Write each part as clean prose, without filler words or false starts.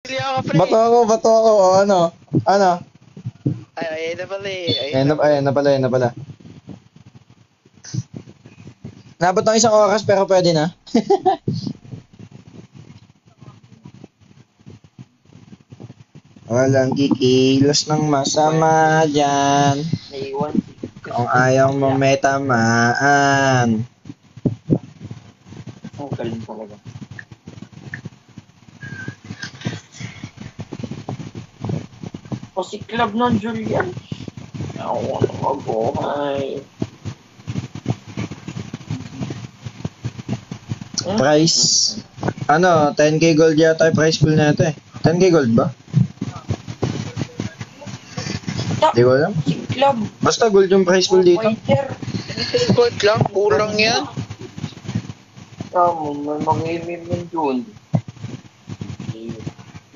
Pili ako, pre. Bato ako. O, ano? Ano? Ay, ayun na pala eh. Ayan na pala. Nabot ng isang oras pero pwede na. Walang kikilos ng masama dyan. Naiwan. Kung ayaw mo may tamaan. Ang galing talaga. O si Club ng Julian. Ako ang mabuhay. Price. Ano, 10k gold yata yung price pool na ito eh. 10k gold ba? Di ko alam. Si Club. Basta gold yung price pool dito. Fighter. Gold lang, kulang yan. Tama, may mag-imim yun dun.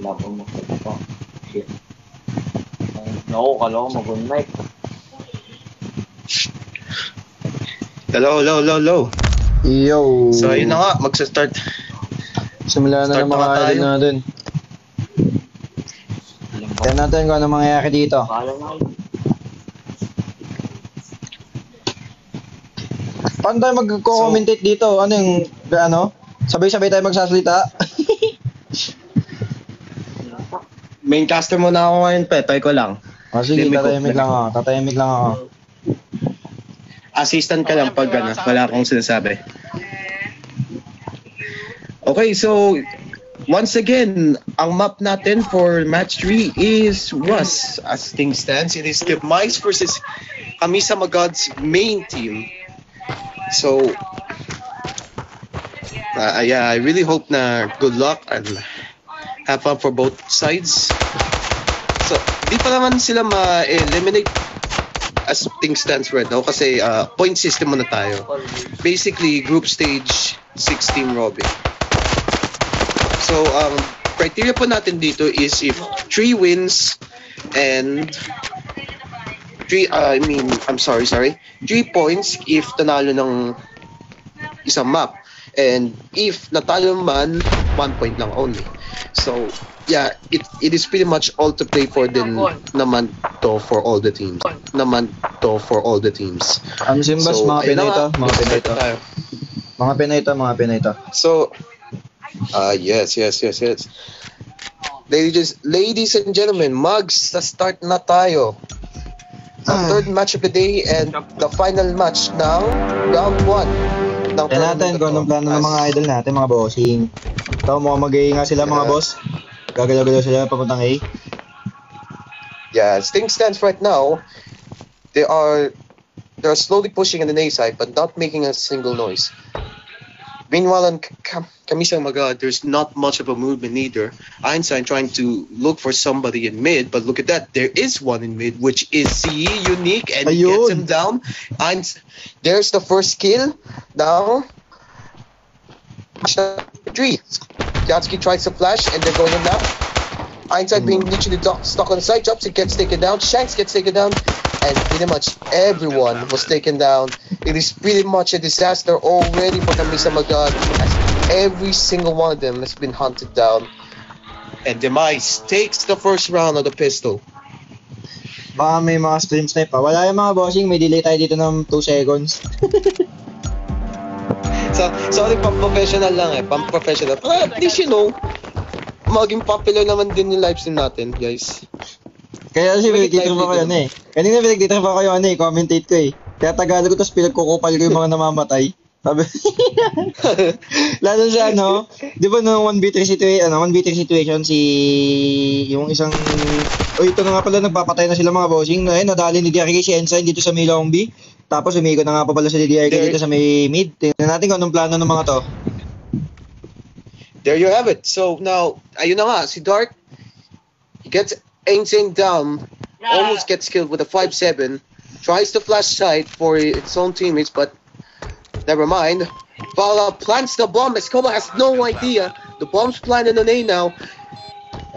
Laban mo ka pa. Shit. Naku, kala ko mag-on mic. Hello. Yo. So, ayun na nga, magsa-start. Simula na Start ng mga na tayo. idol natin. Tignan natin kung ano mangyayari dito. Kala na kayo. Paano tayo mag-commentate dito? Ano yung, ano? Sabay-sabay tayo magsasalita? Main caster muna ako ngayon, Toy ko lang. O sige, Limig ko. tatahimik lang ako. Assistant ka lang pag wala akong sinasabi. Okay, so once again, ang map natin for match 3 is Rust. As things stands, it is the Mice versus Kamisama Gods main team. So, yeah, I really hope na good luck and have fun for both sides. So, di pa naman sila ma-eliminate as things stands right now kasi point system muna tayo. Basically, group stage 16 Robin. So, criteria po natin dito is if 3 wins and 3 points if nanalo ng isang map. And if natalo man, 1 point lang only. So, yeah, it is pretty much all to play for din naman to for all the teams. Ang simbas, So, mga ayun na Pinoy to. nga, Mga Pinoy start to. tayo. Mga Pinoy to. So, yes. Ladies and gentlemen, mugs, sa start na tayo. Sa third match of the day and the final match ng round 1. Tignan natin kung anong plano ng mga idol natin, mga bossing. Ito, mukhang mag-iinga sila, mga boss. Gagalaw-galaw sila papuntang A. Yeah, as things stands right now, they're slowly pushing on the A side but not making a single noise. Meanwhile, on Kamisama God, there's not much of a movement either. Einstein trying to look for somebody in mid, but look at that, there is one in mid, which is CE Unique, and he gets him down. There's the first kill. Now, 3. Yatsky tries to flash, and they're going in now. Einstein being literally stuck on the side, jumps, it gets taken down. Shanks gets taken down, and pretty much everyone was taken down. It is pretty much a disaster already for Kamisama God, as every single one of them has been hunted down. And Demise takes the first round of the pistol. Baka may mga stream snipe pa. Wala yung mga bossing, may delay tayo dito ng 2 seconds. So, sorry, pang-professional lang pang-professional. At least maging popular naman din yung livestream natin, guys. Kaya kasi pinagtitrip ako yan Kanina pinagtitrip ako yung commentate ko Kaya Tagalog ko, tapos pinagkukupal ko yung mga namamatay. Sabi, lalo sa di ba no 1v3 situation yung isang, ito na nga pala, nagpapatay na sila mga bossing, nadali ni DRK si Ensign dito sa may long B, tapos umiko na nga pa pala si DRK dito sa may mid. Tingnan natin kung anong plano ng mga to. There you have it. So now, ayun na nga, si Dark, he gets Ensign down, almost gets killed with a 5-7, tries to flash side for its own teammates, but never mind. Vala plants the bomb. Escobar has no idea. The bomb's planted on A now.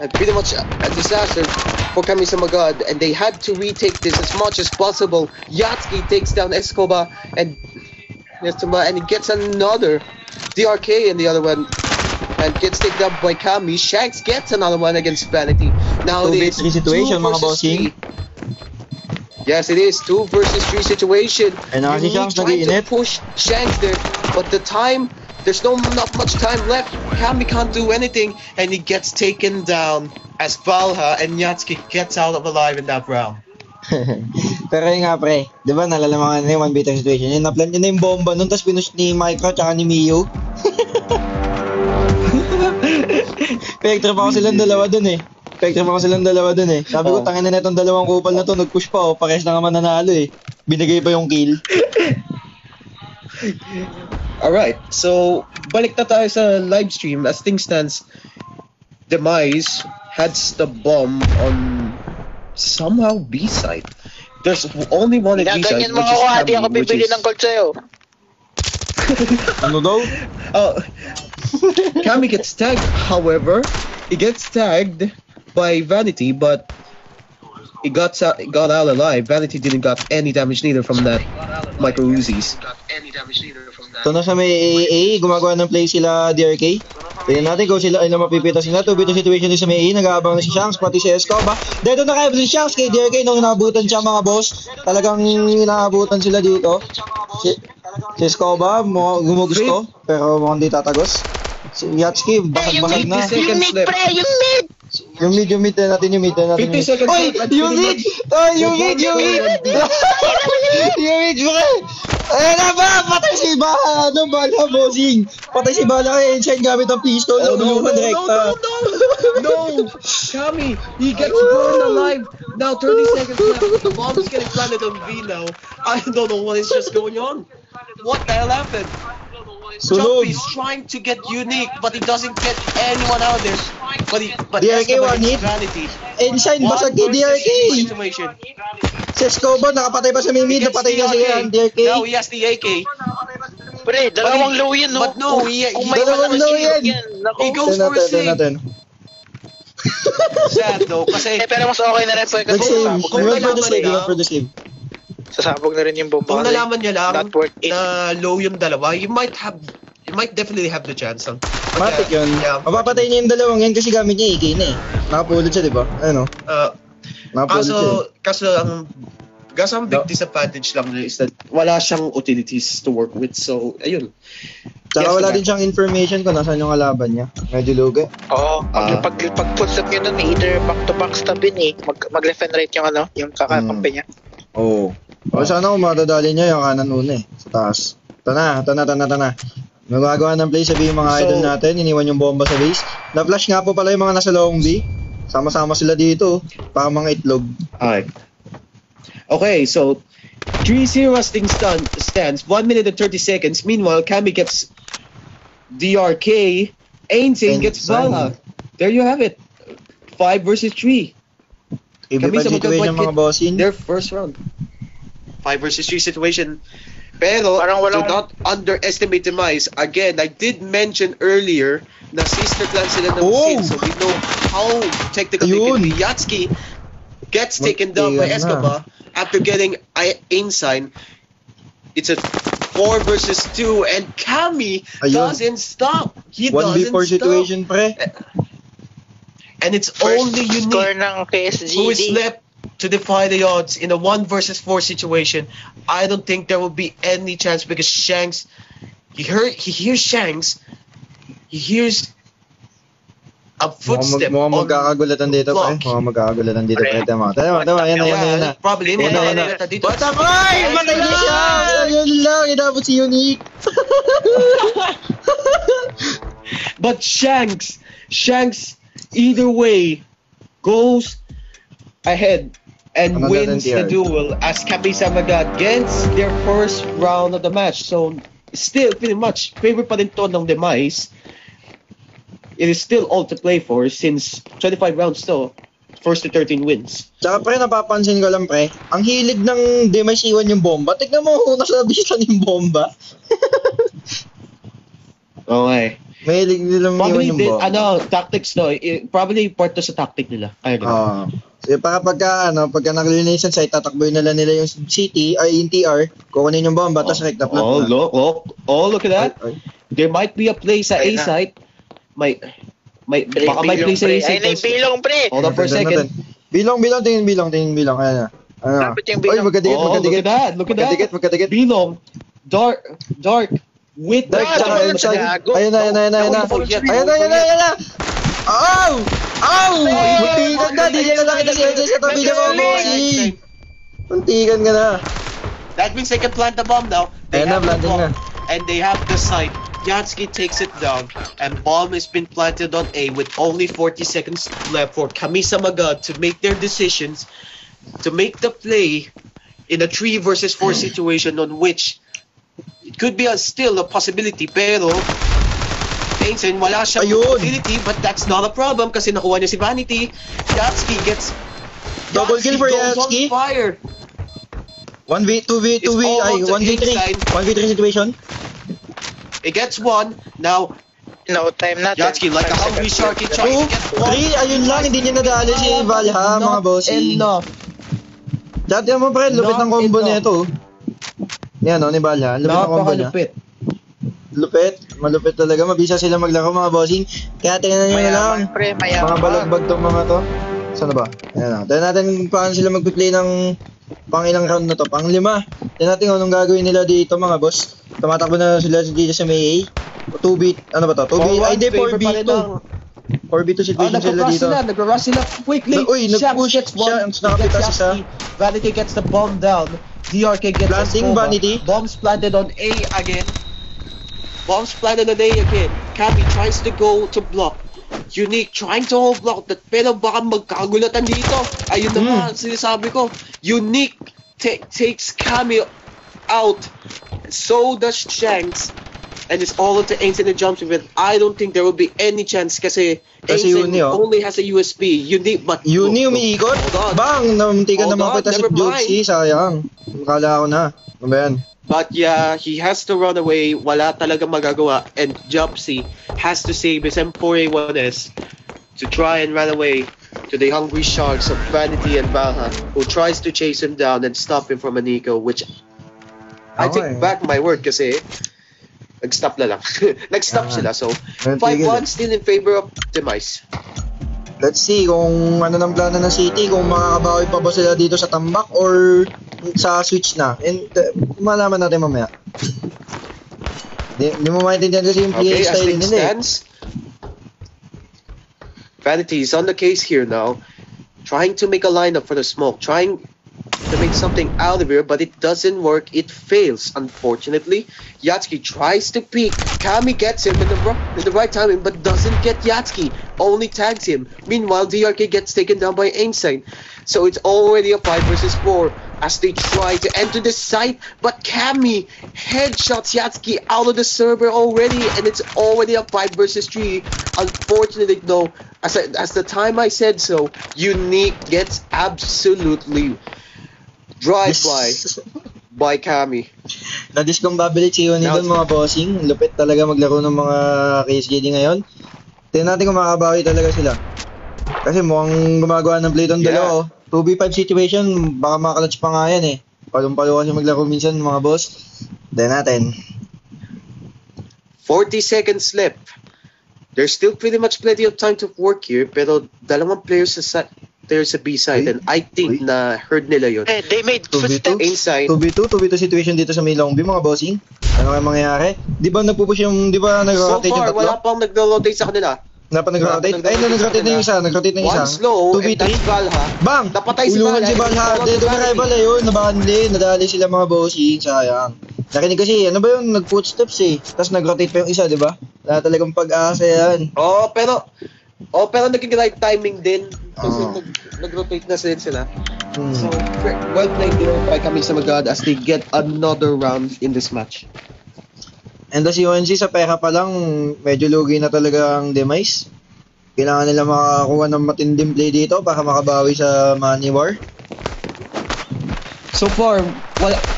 And pretty much a disaster for Kamisama God. And they had to retake this as much as possible. Yatsky takes down Escobar and he gets another DRK, and the other one and gets taken down by Kami. Shanks gets another one against Vanity. Now it is 2v3 situation, 2 mga versus bossing. 3. Yes, it is 2 versus 3 situation. Ay, naka si Unique Shanks trying to nag-iinit. push Shanks there, but there's not much time left. Kami can't do anything, and he gets taken down as Valha and Yatsuki gets out of alive in that round. Pero yun nga pre, di ba nalalaman na yung 1v3 situation, yung naplan yun na yung bomba nun, tapos pinush ni Micro tsaka ni Miyu. Pektrip ako silang dalawa dun eh. Sabi ko, tangin na itong dalawang kupal na to, nag-push pa oh, pares na nga mananalo eh. Binigay pa yung kill. Alright, so balik na tayo sa live stream. As things stands, Demise has the bomb on somehow B side. There's only one at B side, Ganyan mo ako, hindi ako bibili ng gold sa'yo. Ano daw? Kami gets tagged, however, he gets tagged by Vanity, but he got out alive. Vanity didn't got any damage neither from that micro Uzis. Ito na sa may AA, gumagawa ng play sila DRK. Tignan natin kung sila ay mapipita sila. 2v2 situation din sa may AA, nag-aabang na si Shanks, pati si Escoba. Dito na kaya si Shanks kay DRK nung naabutan siya mga boss. Talagang naabutan sila dito. Si Escoba, gumugusto, pero mukhang di tatagos. Si Yatsuki, basag-basag na. Yung mid, pre, yung mid! Yung mid na natin. 50 seconds Oy! left. Yung mid! Yung mid! Yung mid, pre! Ayan na ba? Patay si Bala! Ano ba na, bossing? Patay si Bala kay Enshine gamit ang pistol. No! Kami, he gets burned alive. Now 30 seconds left. The bomb is getting planted on B now. I don't know what is just going on. What the hell happened? Sunog. Jumpy's trying to get Unique, but he doesn't get anyone out there. But DRK Escobar one hit. hits Vanity. Enshine, basag kay One versus DRK! two situation. Si Escoba, nakapatay pa sa may He mid. gets Napatay na the si AK. DRK. Now he has the AK. Pre, dalawang low yan, no? But no, he Dalawang low yan. He goes for a save. natin. Sad though, kasi Pero mas okay na rin po yung Nag-save. kasabog. He went for the nalaman save. He niya- went for the save. Sasabog na rin yung bomba. kung kasi nalaman niya lang Not worth it. na low yung dalawa, you might definitely have the chance. Matik yun. Mapapatay niya yung dalawang yan kasi gamit niya AK na eh. Nakapulot siya, di ba? Ano? Nakapulot siya. Kaso ang big disadvantage lang niya is that wala siyang utilities to work with. So, ayun. Tsaka Yes, wala diba? din siyang information kung nasaan yung kalaban niya. Medyo lugi. Oo, pag full stop yun nun, either back to back stop yun eh. Mag-left and right yung yung kakakampi niya. Oo. O sana kung madadali niya yung kanan una eh. Sa taas. Tana. Magagawa ng play, sabihin mga idol natin, iniwan yung bomba sa base. Na-flash nga po pala yung mga nasa long B. Sama-sama sila dito. Para mga itlog. Okay, so 3-0 as things stands. 1 minute and 30 seconds. Meanwhile, Kami gets DRK. Ainsane gets Valha. There you have it. 5 versus 3. Iba pa situation mga bossing. Their first round. 5 versus 3 situation. Pero, Parang do walang- not underestimate Demise. Again, I did mention earlier na sister clan sila ng Oh! skin, so we know how technical they can be. Yatsuki gets taken down by Magtiyan na. Escobar after getting Ainsine. It's a 4 versus 2, and Kami Ayun. doesn't stop. He 1v4 doesn't situation pre. stop. And it's First only score Unique ng who is KSGD. left to defy the odds in a 1 versus 4 situation. I don't think there will be any chance because Shanks, he hears Shanks, he hears a footstep Mukhang on magkakagulatan dito pre. block. Mukhang magkakagulatan dito pre. Tama. Yan na. Probably. Yan na. Bata ko! Ay! Matay na siya! Ayun lang! Inabot si Unique! But Shanks, either way, goes ahead and Another wins the NTR. duel as Kami-sama gets their first round of the match. So, still, pretty much, favorite pa rin to ng Demise. It is still all to play for since 25 rounds to, first to 13 wins. Tsaka pre, napapansin ko lang pre, ang hilig ng Demise iwan yung bomba. Tignan mo kung nasa bisan yung bomba. Okay. Mahilig nilang iwan Probably, yung bomba. tactics no, probably part to sa tactic nila. Kaya ganun. So, pagka nag-release ng site, tatakboy nila yung CT, ay yung TR, kukunin yung bomba, tapos recta plot na. Look at that. Ay. There might be a play sa A Ayun na. site. baka may play sa Ay, na yung bilong, pre. Hold on for a second. Bilong, tingin bilong. Ayan na. Ano? Dapat yung Oy, bilong. magkadikit. Look at that. Magkadikit. Bilong. Dark. With Dark, Ah, tsaka dapat inside. magago. Ayan na. Ayan na. Ow! Muntikan na, di niya na nakita si Enzo sa tabi niya, mga bossing. Muntikan ka na. That means they can plant the bomb now. Ayan na, planting na. And they have the site. Yatsky takes it down, and bomb has been planted on A with only 40 seconds left for Kamisa Magad to make their decisions, to make the play in a 3 versus 4 situation on which it could be still a possibility, pero Ainsen, wala siyang Ayun. possibility, but that's not a problem kasi nakuha niya si Vanity. Yatsky gets... Double kill for goes on Yatsky. fire. 2v, It's almost an 1v3. inside. 1v3 situation. It gets one. Now, No time natin. Yatsky, like a hungry shark, he tries 2, to get one. 3, ayun lang, hindi niya nadali si Valha, mga bossing. Enough. Dati mo pre, lupit ng combo Not nito. Yan o, ni Valha, lupit ng combo niya. Napakalupit. Lupit, malupit talaga, mabisa sila maglaro mga bossing. Kaya tingnan nyo na lang, Mayaman, pre, mayaman. mga balagbag tong mga to. Saan na ba? Ayan na, tingnan natin kung paano sila magpi-play ng pang ilang round na to, pang 5. Tingnan natin kung anong gagawin nila dito mga boss. Tumatakbo na sila dito sa May A. 2B, ano ba to? 2B, ay hindi, 4B2. 4B2 situation sila dito. Nag-rush sila quickly. Uy, nag-push siya, nakapitas isa. Vanity gets the bomb down. DRK gets Planting, the Vanity. Bombs planted on A again. Kami tries to go to block. Unique trying to hold block that, pero baka magkagulatan dito. Ayun na nga sinasabi ko. Unique takes Kami out. So does Shanks. And it's all into Ainsen and jumps with. I don't think there will be any chance kasi Ainsen Uni, oh. only has a USP. Unique, but Uni umiikot. Hold on. Bang! Namuntikan na Hold on, makita si never Jokesy. Sayang. Akala ko na. Ano ba yan? But yeah, he has to run away. Wala talaga magagawa. And Jopsy has to save his M4A1S to try and run away to the hungry sharks of Vanity and Valha, who tries to chase him down and stop him from Aniko, which I take back my word kasi nag-stop na lang. Nag-stop sila. So, 5-1 still in favor of Demise. Let's see kung ano ng plano ng City, kung makakabawi pa ba sila dito sa tambak or sa switch na. And malaman natin mamaya. Di mo maintindihan kasi yung play Okay, as style things nila eh. stands, Vanity is on the case here now, trying to make a lineup for the smoke, trying to make something out of here, but it doesn't work. It fails, unfortunately. Yatsky tries to peek. Kami gets him in the right timing, but doesn't get Yatsky. Only tags him. Meanwhile, DRK gets taken down by Einstein. So it's already a 5 versus 4 as they try to enter the site, but Kami headshots Yatsky out of the server already, and it's already a 5 versus 3. Unfortunately, though, as the time I said so, Unique gets absolutely by Kami. Na-discombabilit si Uni doon mga bossing. Lupit talaga maglaro ng mga KSGD ngayon. Tingnan natin kung makakabawi talaga sila. Kasi mukhang gumagawa ng play doon dalawa. 2v5 situation, baka makakalats pa nga yan eh. Palong-palo kasi maglaro minsan mga boss. Tingnan natin. 40 seconds left. There's still pretty much plenty of time to work here, pero dalawang players sa B side, and I think na heard nila yun. Eh, they made 2v2? footsteps. Inside. 2v2 situation dito sa may long B mga bossing. Ano kaya mangyayari? Di ba nagpupush yung, di ba So nag-rotate yung far, tatlo? wala pang nag-rotate sa kanila. Wala pa nag-rotate? Ay, nag-rotate na yung isa, nag-rotate na yung isa. One slow, and 2v3. that's Valha. Bang! Napatay si Ulungan Valha. si Valha. Dito na rival eh yun. Nabanli. Nadali sila mga bossing. Sayang. Nakinig kasi, ano ba yun? Nag-footsteps eh. Tapos nag-rotate pa yung isa, di ba? Wala talagang pag-asa yan. Pero naging right timing din. Kasi Oo. nag-rotate na sila. So, well played there by Kamisa Magad as they get another round in this match. And si UNC sa pera pa lang, medyo lugi na talaga ang Demise. Kailangan nila makakuha ng matinding play dito para makabawi sa Money War. So far,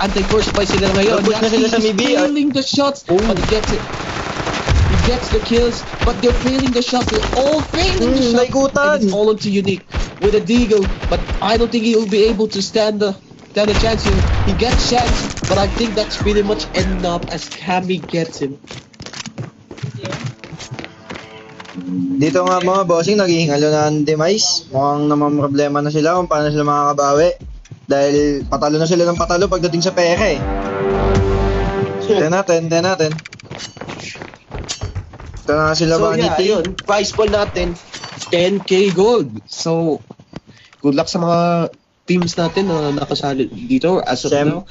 anti-first by sila ngayon. Nag-push na sila sa He's Mibi. failing the shots, but he gets it. He gets the kills, but they're failing the shots. They're all failing the shots. Naikutan. And it's all onto Unique with a Deagle, but I don't think he will be able to stand a chance here. He gets chance, but I think that's pretty much enough as Kami gets him. Dito nga mga bossing, naghihingalo na ang demise. Mukhang naman problema na sila kung paano sila makakabawi. Dahil patalo na sila ng patalo pagdating sa pera eh. Tignan natin. Ito na sila So yeah, Vanity. ayun, prize pool natin, 10k gold. So, good luck sa mga teams natin na nakasali dito as of now.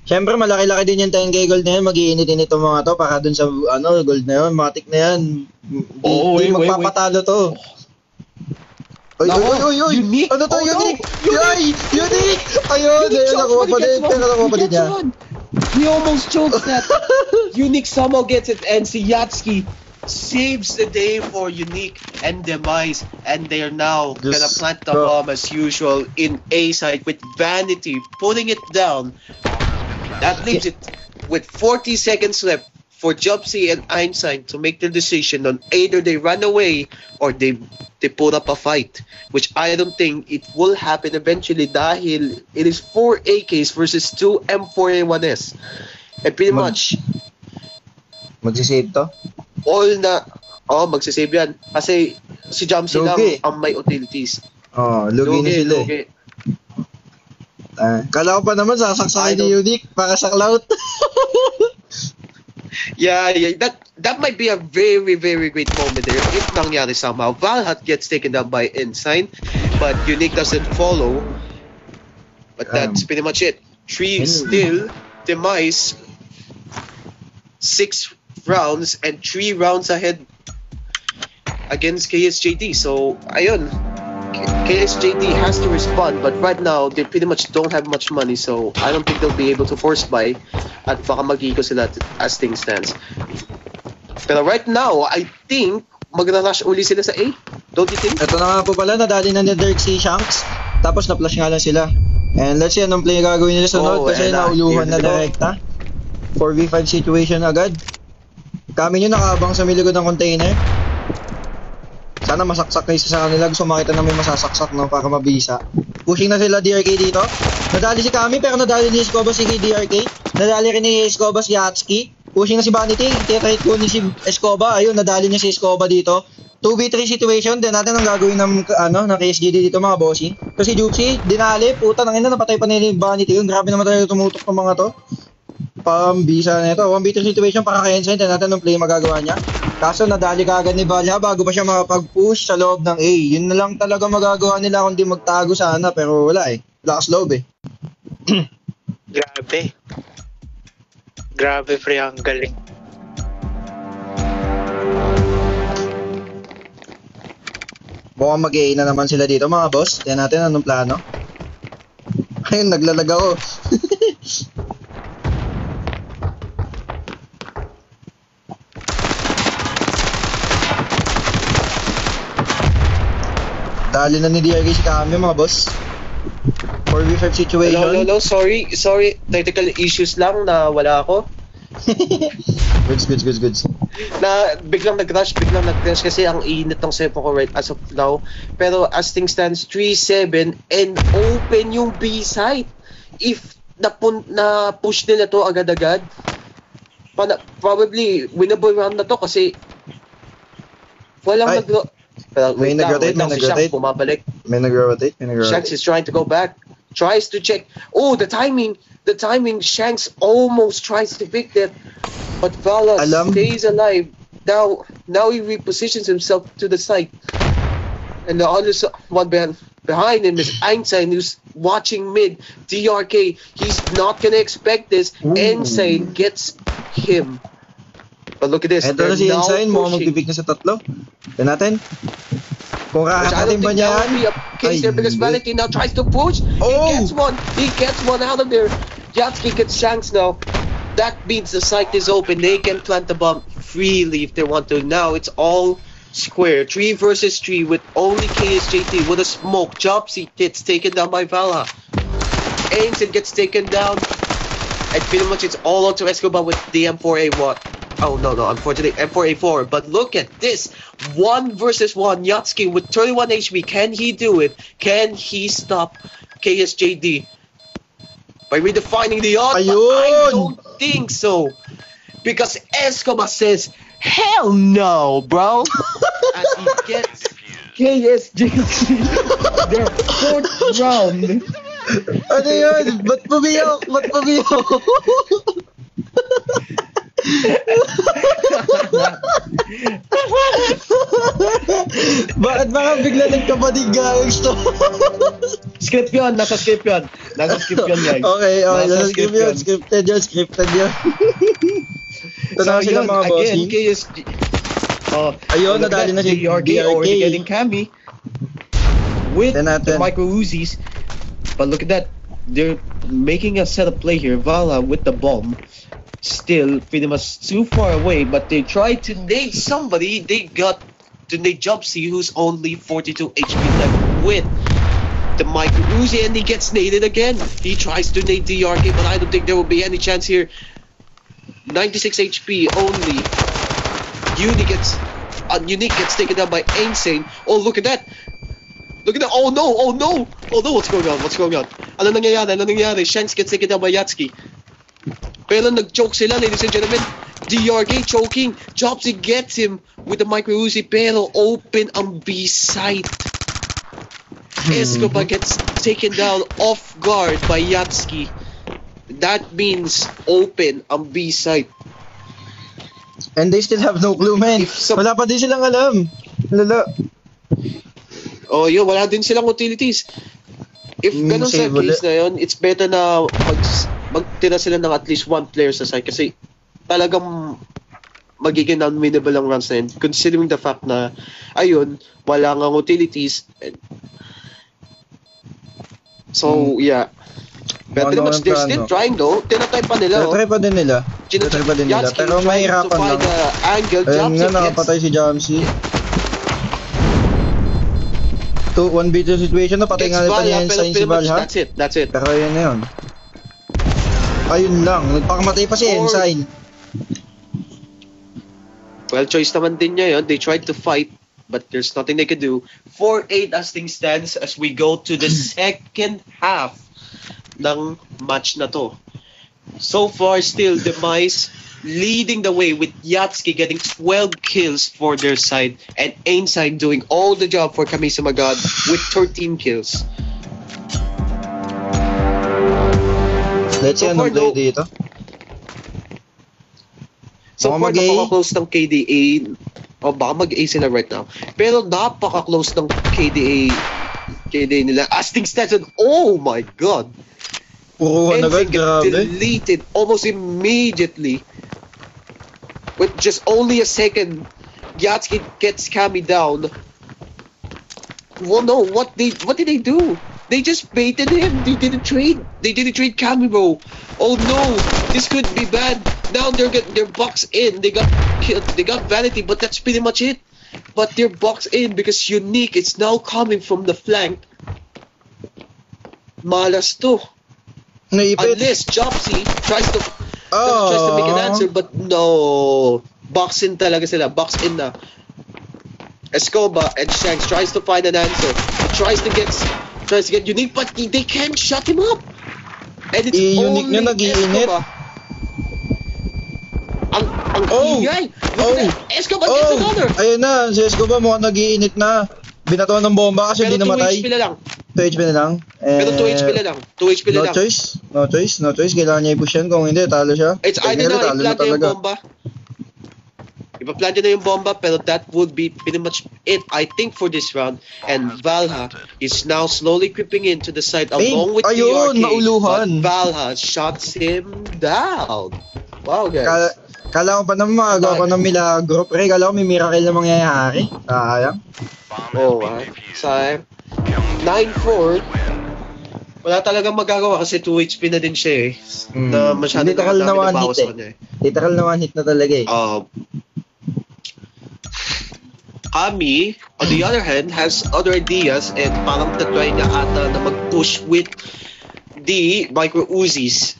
Siyempre, malaki-laki din yung 10k gold na yun. Mag-iinit-init itong mga to para dun sa gold na yun. Matik na yan. Oo, Di wait. magpapatalo to. Oy. Unique. Ano to? Oh, no. Unique! Unique! Ayun, nakuha pa din. Nakuha pa din niya. He almost chokes that. Unique somehow gets it, and si Yatsky saves the day for Unique and Demise, and they are now gonna plant the bomb as usual in A side with Vanity putting it down. That leaves it with 40 seconds left for Jobsy and Einstein to make the decision on either they run away or they put up a fight, which I don't think it will happen eventually dahil it is 4 AKs versus 2 M4A1S. And pretty much Magsisave to? all na magsisave yan kasi si Jobsy lang Lugi. ang may utilities. Lugi na sila eh. Kala ko pa naman sasaksakin ni Unique para sa clout. Yeah, that might be a very, very great moment there if nangyari somehow. Valhat gets taken down by Ensign, but Unique doesn't follow. But that's pretty much it. 3 still, Demise, 6 rounds and 3 rounds ahead against KSJD. So, ayun. KSJD has to respond, but right now they pretty much don't have much money, so I don't think they'll be able to force buy at baka mag-eco sila as things stands. Pero right now, I think magra-rush uli sila sa A. Don't you think? Ito na nga po pala, nadali na ni Dirk si Shanks. Tapos na-flash nga lang sila. And let's see anong play gagawin nila sunod kasi nauluhan na direkta. 4v5 situation agad. Kami nyo nakaabang sa milikod ng container. Sana masaksak na isa sa kanila. Gusto makita na may masasaksak no, para mabisa. Pushing na sila DRK dito. Nadali si Kami pero nadali ni Escobar si DRK. Nadali rin ni Escobar si Yatsky. Pushing na si Vanity. Titrait ko ni si Escobar. Ayun, nadali niya si Escobar dito. 2v3 situation. Din natin ang gagawin ng KSGD dito mga bossing. Kasi Jupsy, dinali. Puta, nangina napatay pa ni Vanity yun. Grabe naman talaga tumutok ng mga to. Pambisa na ito. 1v3 situation para kay Ensign. Din natin ang play magagawa niya. Kaso nadali ka agad ni Valha bago pa siya makapag-push sa loob ng A. Yun na lang talaga magagawa nila kung di magtago sana pero wala eh. Lakas loob eh. Grabe pre, ang galing. Mukhang mag-A na naman sila dito mga boss. Tiyan natin anong plano. Ayun, naglalag ako. Dali na ni DRK si Kami mga boss. 4v5 situation. Hello, sorry. Technical issues lang na wala ako. Goods. Na biglang nag-rush kasi ang init ng sepo ko right as of now. Pero as things stands, 3-7 and open yung B site. If na-push nila to agad-agad, probably winnable round na to kasi walang May nag-rotate. May nag-rotate. Shanks is trying to go back. Tries to check. Oh, the timing. Shanks almost tries to pick that. But Vala stays alive. Now he repositions himself to the side. And the other one behind him is Einstein, who's watching mid. DRK, he's not gonna expect this. Einstein gets him. But look at this. Ito na si Ensign, mukhang magpipik na sa tatlo. Tignan natin. Kung kakatating ba niya yan? Case there because Valentine now tries to push. He gets one out of there. Yatsky gets Shanks now. That means the site is open. They can plant the bomb freely if they want to. Now it's all square. 3 versus 3 with only KSJT with a smoke. Jobsy gets taken down by Vala. Ainsley gets taken down. And pretty much it's all on to Escobar with the M4A1. Oh, no, unfortunately, M4A4. But look at this. 1 versus 1. Yatsky with 31 HP. Can he do it? Can he stop KSJD? By redefining the odds? But I don't think so. Because Escobar says, Hell no, bro. As he gets KSJC their 4th round. Ano yun? Ba't pumiyok? Bakit baka bigla nagkapadig gagawin to? Script yun, nasa script yun, guys. Okay, nasa script yun. Scripted yun. Ito na sila mga bossing. Again, KSG. Ayun, nadali na si DRK already getting Cammy with the micro Uzis. But look at that. They're making a setup play here. Vala with the bomb. Still pretty much too far away, but they tried to nade somebody. They got to nade Jobsy, who's only 42 HP left with the micro Uzi, and he gets naded again. He tries to nade DRK, but I don't think there will be any chance here. 96 HP only. Unique gets taken down by Insane. Oh, look at that. Look at that. Oh no. What's going on? Ano nangyayari? Shanks gets taken down by Yatsuki. Pero nag-choke sila, ladies and gentlemen. DRK choking. Jobsy gets him with the micro Uzi, pero open ang B site. Escobar gets taken down off guard by Yatsuki. That means open ang B site. And they still have no clue, man. Wala pa din silang alam. Lala. Oh, yun, wala din silang utilities. If ganun sa case na yun, it's better na magtira sila ng at least one player sa side kasi talagang magiging unwinnable ang runs na yun, considering the fact na ayun, wala nga utilities. So, yeah. But pretty much they're still trying though. Tinatry pa nila. Tinatry pa din nila. Pero mahirapan lang. Ayun nga, nakapatay si Jamsey. 1v2 situation na, patay nga nito niya Ensign si Valha. That's it. Pero yun na yun. Ayun lang, nagpakamatay pa si Ensign. Well, choice naman din niya yun. They tried to fight, but there's nothing they could do. 4-8 as things stands as we go to the second half ng match na to. So far, still, Demise leading the way with Yatsuki getting 12 kills for their side and Ainside doing all the job for Kamisama God with 13 kills. Let's see anong play dito. So far, napaka-close ng KDA. O baka mag-A sila right now. Pero napaka-close ng KDA nila. As things stands, oh my God! Puruhan agad, grabe. Deleted almost immediately. With just only a second, Yatsuki gets Cammy down. Well, no, what did they do? They just baited him. They didn't trade Cammy, bro. Oh no, this could be bad. Now they're boxed in. They got killed. They got Vanity, but that's pretty much it. But they're boxed in because Unique is now coming from the flank. Malas to. Unless Jobsy tries to make an answer, but no. Box in talaga sila. Box in na. Escobar and Shanks tries to find an answer. Tries to get Unique, but they can't shut him up. And it's Unique only na nag-iinit. Escobar. Ang ingay. Escobar gets another. Ayun na, si Escobar mukhang nag-iinit na. Binato ng bomba kasi hindi namatay. 2 HP na lang. 2 HP na lang. Pero 2 HP na lang. 2 HP na lang. No choice. Kailangan niya i-push yan. Kung hindi, talo siya. It's either na i-plant niya yung bomba. Ipa-plant niya na yung bomba, pero that would be pretty much it, I think, for this round. And Valha is now slowly creeping into the side along with ayun, DRK. nauluhan. But Valha shuts him down. Wow, guys. Kala ko pa naman magagawa ko ng milagro. Pre, kala ko may miracle na mangyayari. Sayang. Sayang. 9-4. Wala talagang magagawa kasi 2 HP na din siya eh. Na masyado literal na one hit eh. Literal na one hit na talaga eh. Ami, on the other hand, has other ideas and parang tatry niya ata na mag-push with the micro Uzis.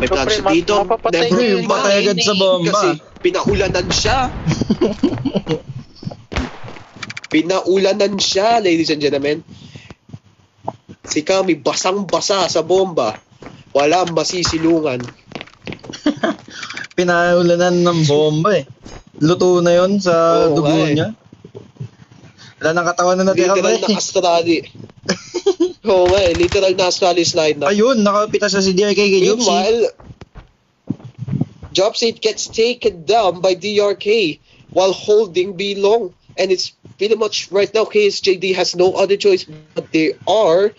May plan siya dito. Never yung patay agad sa bomba. Kasi pinaulanan siya. Ladies and gentlemen. Si Kami basang-basa sa bomba. Walang masisilungan. Pinaulanan ng bomba eh. Luto na yon sa Oo, dugo nga eh. niya. Wala nang katawan na natira Literal pre. na Astrali. Oo nga eh, literal na Astrali slide na. Ayun, nakapita sa si DRK kay Jopsy. Meanwhile, Jopsy gets taken down by DRK while holding B long. And it's pretty much right now KSJD has no other choice but they are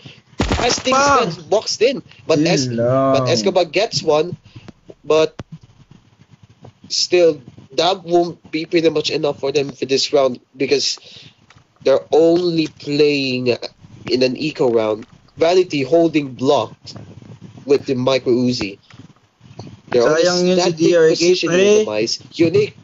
as things Bam! stand boxed in. But Yun lang. Escobar gets one, but still that won't be pretty much enough for them for this round because they're only playing in an eco round. Vanity holding blocked with the micro Uzi. They're Sayang yun si that big DRK, position pre. minimize. Unique.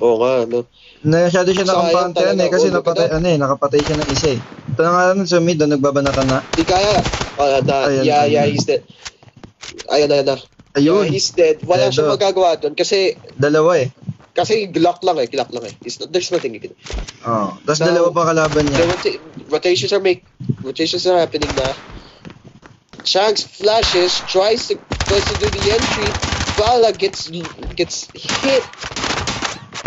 Oo nga, no? Masyado siya Sayang nakapantean talaga. eh kasi Oh, look at nakapatay siya ng isa eh. Ito na nga nun sa mid, nagbabanatan na. Di kaya. Ayan, Yeah, ayan. he's dead. Ayan na. Ayun, Yeah, he's dead. Wala Deado. siyang magagawa doon kasi dalawa eh. glock lang eh. There's nothing you can do. Oh. Tapos Now, dalawa pa kalaban The niya. rotations are happening na. Shanks flashes, tries to do the entry. Bala gets hit.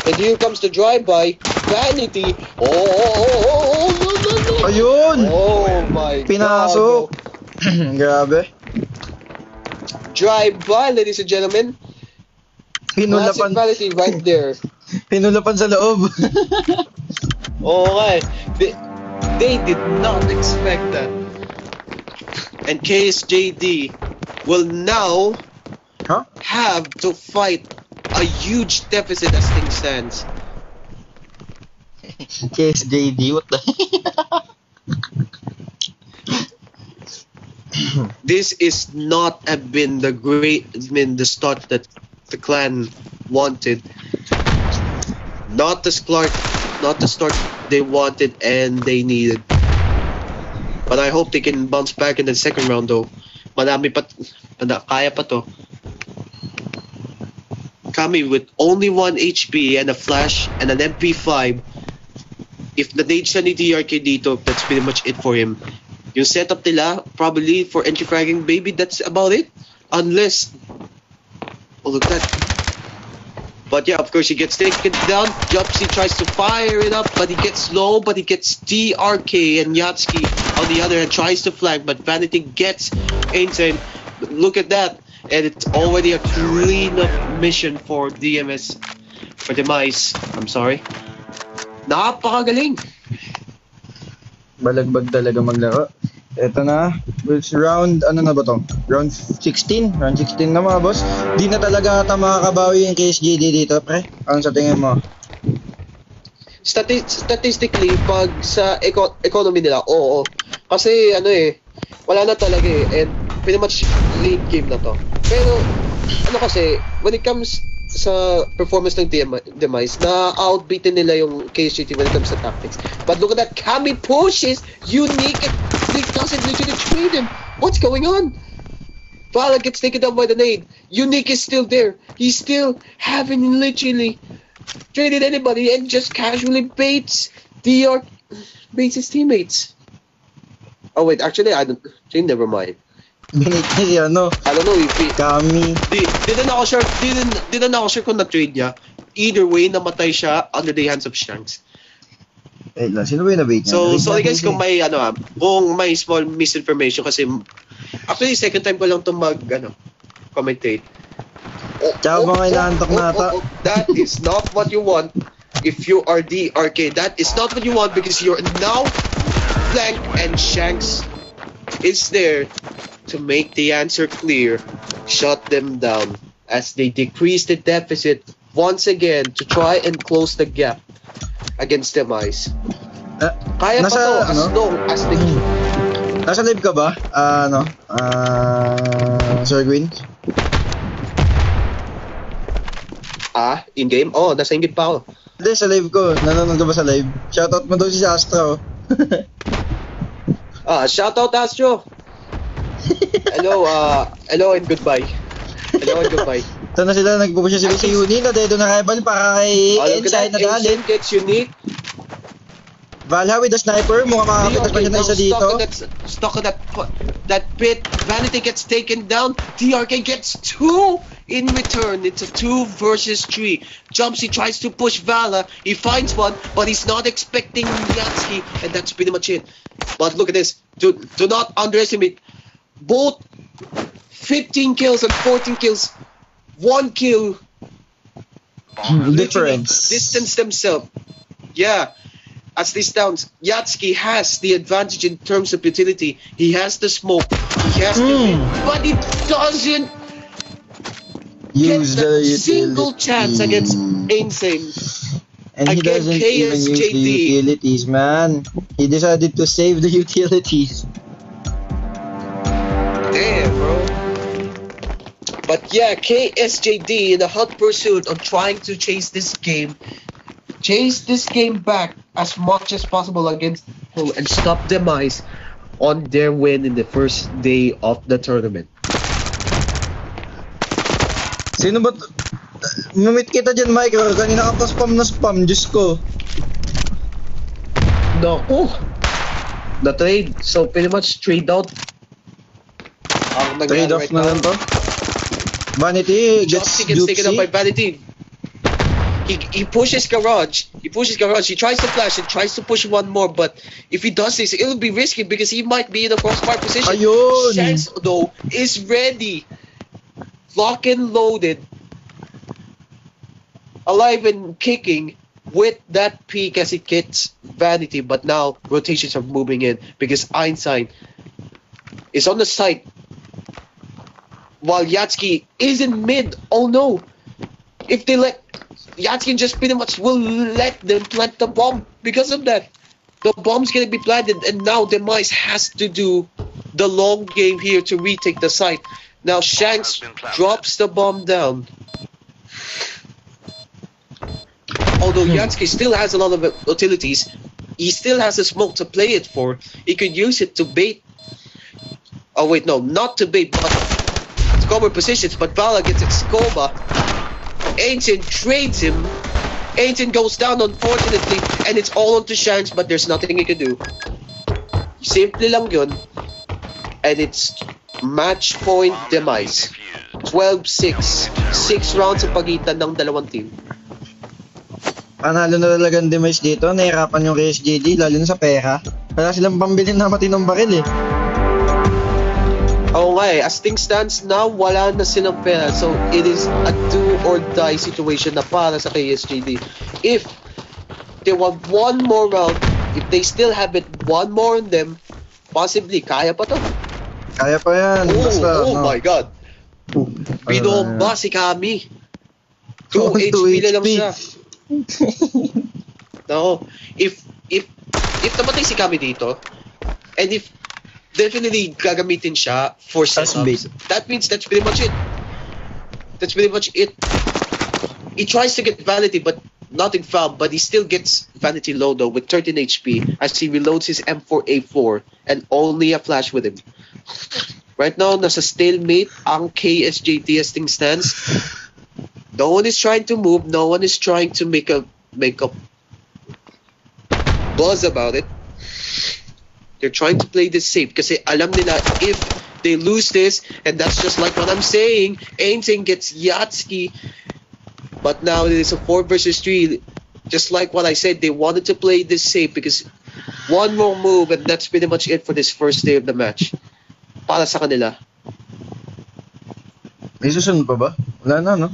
And here comes the drive-by. Vanity. Oh, no. Ayun! Oh my Pinasok! God. Grabe. Drive-by, ladies and gentlemen. Classic Pinulapan, Vanity right there. pinulapan sa loob. Oh, right. They did not expect that. And KSJD will now Huh? have to fight a huge deficit as things stands. KSJD, what the? This is not have been the start that the clan wanted. Not the start they wanted and they needed. But I hope they can bounce back in the second round though. Kaya pa to. Kami with only 1 HP and a flash and an MP5. If na-nade siya ni DRK dito, that's pretty much it for him. Yung setup nila, probably for entry fragging, baby, that's about it. Unless... Oh, look at that. But yeah, of course, he gets taken down. Jopsy tries to fire it up, but he gets low, but he gets DRK and Yatsky on the other hand tries to flank, but Vanity gets Insane. Look at that. And it's already a clean-up mission for DMS. For Demise. I'm sorry. Napakagaling. Balagbag talaga maglaro. Eto na. Which round, ano na ba to? Round 16? Round 16 na mga boss. Di na talaga ata makakabawi yung KSGD dito, pre. Ano sa tingin mo? Statistically, pag sa economy nila, oo. Kasi ano eh, wala na talaga eh. And pretty much late game na to. Pero, ano kasi, when it comes sa performance ng Demise, na-outbeaten nila yung KSGT when it comes to tactics. But look at that, Kami pushes, Unique, he doesn't literally trade him. What's going on? Bala gets taken down by the nade. Unique is still there. He's still haven't literally traded anybody and just casually baits his teammates. Oh wait, actually I don't. Never mind. Binigay ano, I don't know if he. Kami. Didn't ako sure kung na-trade niya. Either way, namatay siya under the hands of Shanks. Eh, sino ba yung nabait niya? So, Nabait sorry natin guys siya kung may small misinformation kasi actually second time ko lang to commentate. Tsaka mga inaantok na ata. That is not what you want if you are DRK. That is not what you want because you're now flanked and Shanks is there to make the answer clear, shut them down as they decrease the deficit once again to try and close the gap against Demise. Kaya pa to as long as they keep. Nasa live ka ba? Sir Gwyn? In-game? Oh, nasa in-game pa ako. Hindi, sa live ko. Nanonood ka ba sa live? Shoutout mo daw si Astro. Shoutout Astro. Hello and goodbye. Hello and goodbye. Ito na sila, nagpupusya sila si Uni na dedo na rival para kay Inside na dalin. Gets Unique. Valha with the sniper, mukhang makakita pa siya na isa dito. Stuck in that pit. Vanity gets taken down. DRK gets 2. In return, it's a 2 versus 3. Jumpsy tries to push Vala. He finds one, but he's not expecting Yatsky, and that's pretty much it. But look at this. Do not underestimate. Both 15 kills and 14 kills. 1 kill. Difference. Distance themselves. Yeah. As this sounds, Yatsky has the advantage in terms of utility. He has the smoke. He has the hit, but it doesn't Use get the a single utility. chance against Insane. And he Again, doesn't even use the KSJD. utilities, man. He decided to save the utilities. Damn, bro. But yeah, KSJD in a hot pursuit of trying to chase this game back as much as possible against Hull and stop Demise on their win in the first day of the tournament. Sino ba? Mamit kita dyan, Mike. Kanina ka pa spam na spam. Diyos ko. The trade. So pretty much trade out. Ang Trade off right na now. lang to. Vanity gets Chopstick gets taken up by Dupsy. Vanity. He pushes Garage. He tries to flash and tries to push one more, but if he does this, it'll be risky because he might be in a crossfire position. Ayun! Shanks, though, is ready. Lock and loaded. Alive and kicking with that peak as it gets Vanity, but now rotations are moving in because Einstein is on the side while Yatsky is in mid. Oh no! If they let Yatsky just pretty much will let them plant the bomb because of that. The bomb's gonna be planted, and now Demise has to do the long game here to retake the site. Now Shanks drops the bomb down. Although Yatsky still has a lot of utilities, he still has a smoke to play it for. He could use it to bait. Oh wait, no, not to bait, but to cover positions. But Vala gets Escoba. Ancient trades him. Ancient goes down, unfortunately, and it's all onto Shanks, but there's nothing he can do. Simple lang yun. And it's match point Demise. 12-6. 6 rounds sa pagitan ng dalawang team. Panalo na talaga ang Demise dito. Nahirapan yung KSJD, lalo na sa pera. Wala silang pambili na matinong baril eh. Oo nga eh, as things stands now, wala na silang pera. So, it is a do or die situation na para sa KSJD. If they want one more round, if they still have it one more on them, possibly, kaya pa to. Kaya pa yan. Basta, Oh no. my God. Binomba si Kami. 2 HP na lang siya. No, if namatay si Kami dito, and if definitely gagamitin siya for setups, that means that's pretty much it. That's pretty much it. He tries to get Vanity, but nothing found, but he still gets Vanity low though with 13 HP as he reloads his M4A4 and only a flash with him. Right now, nasa stalemate ang KSJD as things stands. No one is trying to move, no one is trying to make a buzz about it. They're trying to play this safe kasi alam nila if they lose this, and that's just like what I'm saying, Ainting gets Yatsky, but now it is a 4 versus 3. Just like what I said, they wanted to play this safe because one more move and that's pretty much it for this first day of the match. Para sa kanila. May susunod pa ba? Wala na, no?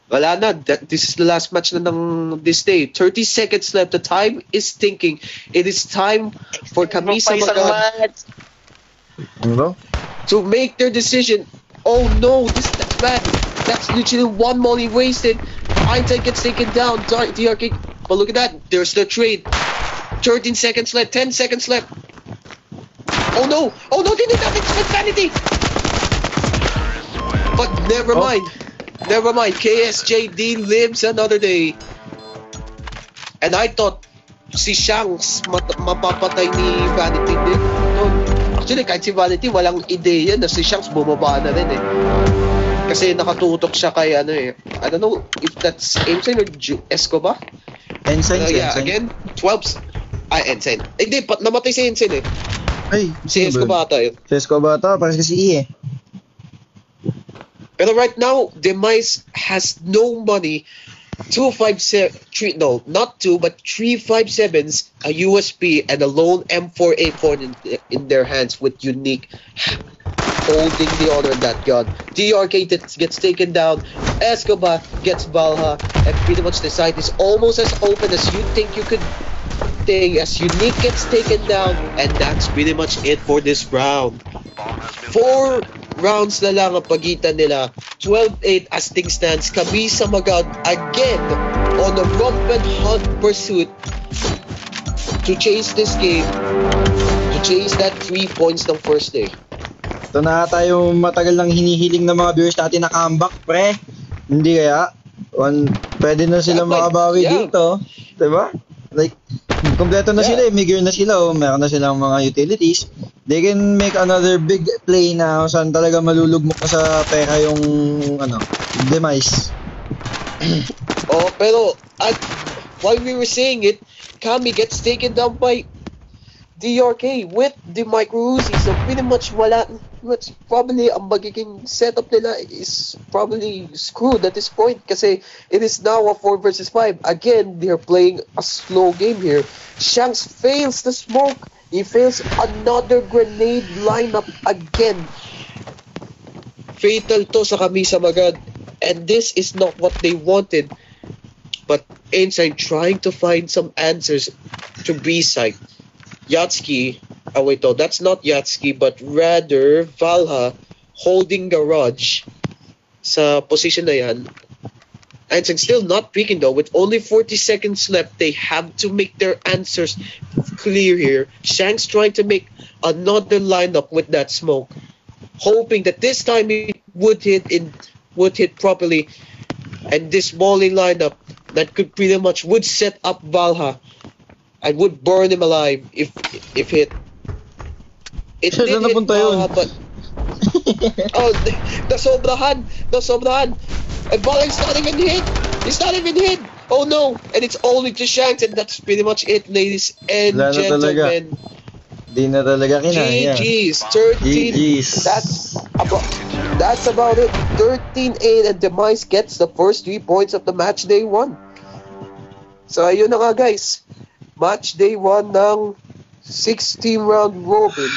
Wala na. This is the last match na ng this day. 30 seconds left. The time is ticking. It is time for Camisa Magad Ano? to make their decision. Oh no, that's bad. That's literally one molly wasted. Einstein gets taken down. DRK. But look at that. There's the trade. 13 seconds left. 10 seconds left. Oh no! Oh no! They did not expect Vanity! But never mind. Never mind. KSJD lives another day. And I thought si Shanks mapapatay ni Vanity din. No. Actually, kahit si Vanity, walang ideya na si Shanks bumaba na rin eh. Kasi nakatutok siya kay ano eh. I don't know if that's Ensign or Escobar. Ensign, Yeah, Ensign. again, 12. Ensign. Hindi, namatay si Ensign eh. Ay, Si Escobar ata yun. Si Escobar ata, parang si E eh. Pero right now, Demise has no money. 257, no, not 2, but 357s, a USP, and a lone M4A4 in their hands with Unique holding the honor in that gun. DRK gets taken down, Escobar gets Valha, and pretty much the site is almost as open as you think you could think, as Unique gets taken down, and that's pretty much it for this round. 4 rounds na lang ang pagitan nila. 12-8 as things stands. Camisa Magad again on a rampant hunt pursuit to chase this game, to chase that 3 points ng first day. Ito na tayo matagal nang hinihiling ng mga viewers natin na comeback, pre. Hindi kaya? Pwede na sila makabawi dito. Diba? Like, kompleto na sila eh. May gear na sila. Meron na silang mga utilities. They can make another big play na saan talaga malulugmok na sa pera yung Demise. Pero while we were saying it, Kami gets taken down by DRK with the micro Uzi. So pretty much what's probably ang magiging setup nila is probably screwed at this point kasi it is now a 4 versus 5. Again, they're playing a slow game here. Shanks fails the smoke. He fails another grenade lineup again. Fatal to sa Camisa Magad. And this is not what they wanted. But Inside trying to find some answers to B-side. Yatsky, that's not Yatsky, but rather Valha holding Garage sa position na yan. Einstein still not peeking though. With only 40 seconds left, they have to make their answers clear here. Shanks trying to make another lineup with that smoke, hoping that this time it would hit properly, and this Molly lineup that could pretty much would set up Valha and would burn him alive if hit. It did hit Valha, but nasobrahan. And Valha is not even hit. He's not even hit. Oh no! And it's only to Shanks, and that's pretty much it, ladies and gentlemen. Di na talaga kinaya. GG's. 13. GG's. That's about it. 13-8, and Demise gets the first 3 points of the match day 1. So ayun na nga guys. Match day 1 ng 16 round robin.